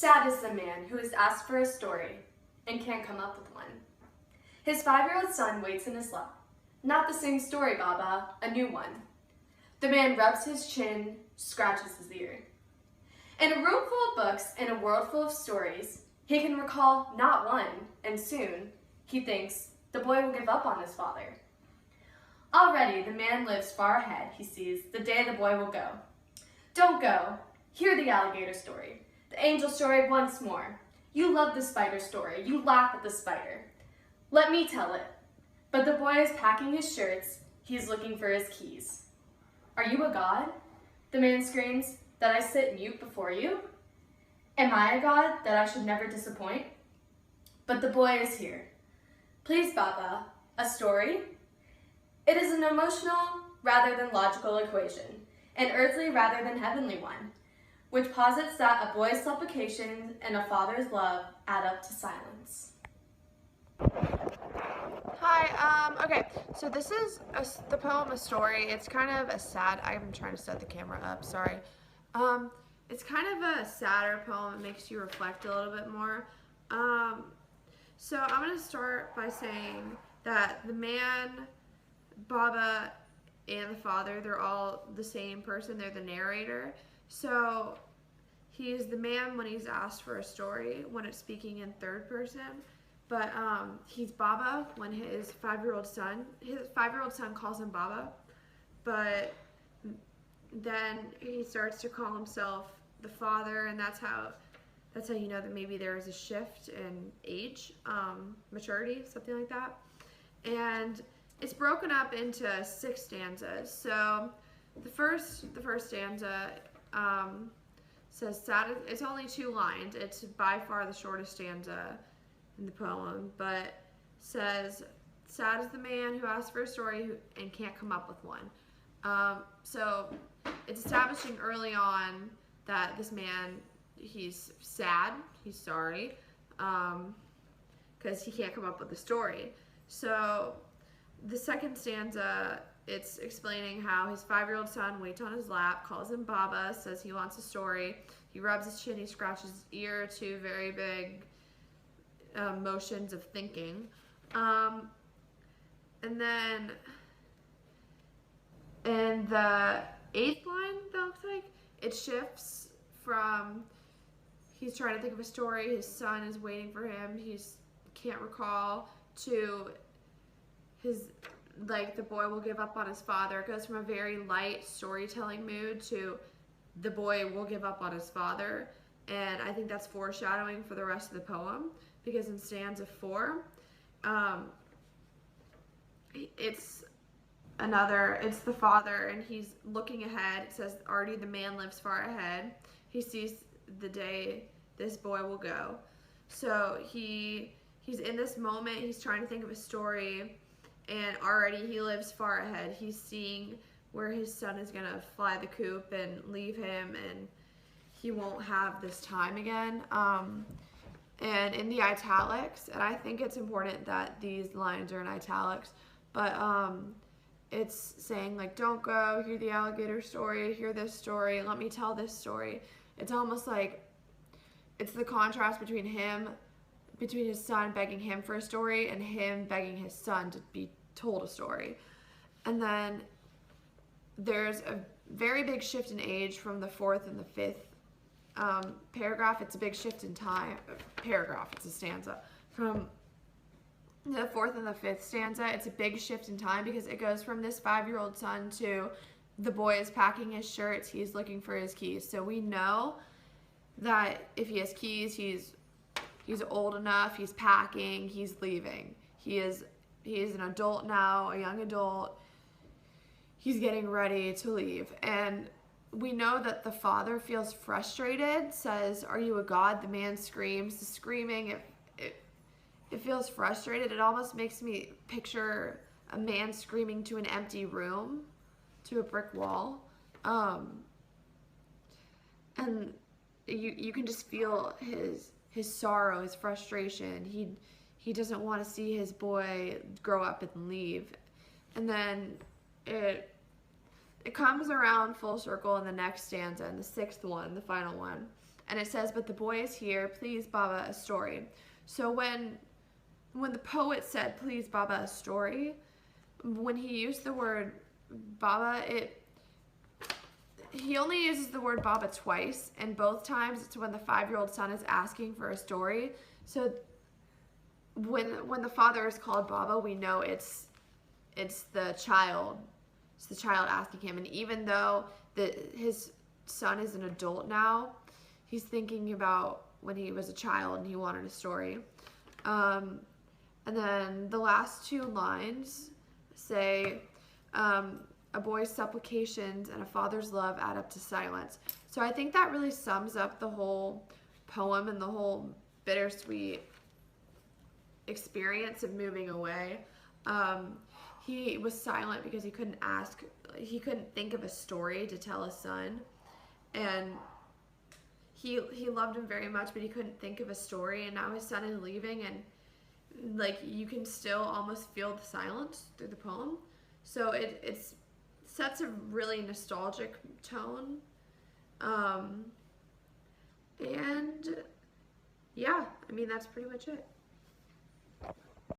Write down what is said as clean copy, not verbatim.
Sad is the man who has asked for a story and can't come up with one. His 5-year-old son waits in his lap. Not the same story, Baba, a new one. The man rubs his chin, scratches his ear. In a room full of books and a world full of stories, he can recall not one, and soon, he thinks, the boy will give up on his father. Already, the man lives far ahead, he sees, the day the boy will go. Don't go. Hear the alligator story, the angel story once more. You love the spider story. You laugh at the spider. Let me tell it. But the boy is packing his shirts. He's looking for his keys. Are you a god? The man screams, that I sit mute before you? Am I a god that I should never disappoint? But the boy is here. Please, Baba, a story? It is an emotional rather than logical equation, an earthly rather than heavenly one, which posits that a boy's supplications and a father's love add up to silence. Hi, okay, so this is the poem A Story. It's kind of a sad, I'm trying to set the camera up, sorry. It's kind of a sadder poem. It makes you reflect a little bit more. So I'm going to start by saying that the man, Baba, and the father, they're all the same person. They're the narrator. So he's the man when he's asked for a story, when it's speaking in third person. But he's Baba when his 5-year-old son calls him Baba. But then he starts to call himself the father, and that's how you know that maybe there is a shift in age, maturity, something like that. And it's broken up into 6 stanzas. So the first stanza says sad. It's only 2 lines. It's by far the shortest stanza in the poem, but says, sad is the man who asks for a story and can't come up with one. So it's establishing early on that this man, he's sad, he's sorry, because he can't come up with a story. So the second stanza, it's explaining how his 5-year-old son waits on his lap, calls him Baba, says he wants a story. He rubs his chin, he scratches his ear, 2 very big motions of thinking. And then in the 8th line, that looks like, it shifts from he's trying to think of a story, his son is waiting for him, can't recall, to his, like, the boy will give up on his father. It goes from a very light storytelling mood to the boy will give up on his father. And I think that's foreshadowing for the rest of the poem, because in stanza 4, it's the father, and he's looking ahead. It says, already the man lives far ahead. He sees the day this boy will go. So he's in this moment, he's trying to think of a story, and already he lives far ahead. He's seeing where his son is gonna fly the coop and leave him, and he won't have this time again. And in the italics, and I think it's important that these lines are in italics, but it's saying, like, don't go, hear the alligator story, hear this story, let me tell this story. It's almost like it's the contrast between his son begging him for a story and him begging his son to be told a story. And then there's a very big shift in age from the 4th and the 5th paragraph. It's a big shift in time. Paragraph, it's a stanza. From the 4th and the 5th stanza, it's a big shift in time, because it goes from this 5-year-old son to the boy is packing his shirts, he's looking for his keys. So we know that if he has keys, he's old enough, he's packing, he's leaving. He is an adult now, a young adult. He's getting ready to leave. And we know that the father feels frustrated, says, are you a god? The man screams. The screaming, it feels frustrated. It almost makes me picture a man screaming to an empty room, to a brick wall. And you can just feel his sorrow, his frustration. He doesn't want to see his boy grow up and leave. And then it comes around full circle in the next stanza, in the 6th one, the final one. And it says, "But the boy is here. Please, Baba, a story." So when the poet said, "Please, Baba, a story," when he used the word Baba, he only uses the word Baba twice, and both times it's when the 5-year-old son is asking for a story. So when the father is called Baba, we know it's the child. It's the child asking him. And even though his son is an adult now, he's thinking about when he was a child and he wanted a story. And then the last 2 lines say, "A boy's supplications and a father's love add up to silence." So I think that really sums up the whole poem and the whole bittersweet experience of moving away. He was silent because he couldn't think of a story to tell his son, and he loved him very much, but he couldn't think of a story. And now his son is leaving, and like you can still almost feel the silence through the poem. So it sets a really nostalgic tone, and yeah, I mean that's pretty much it.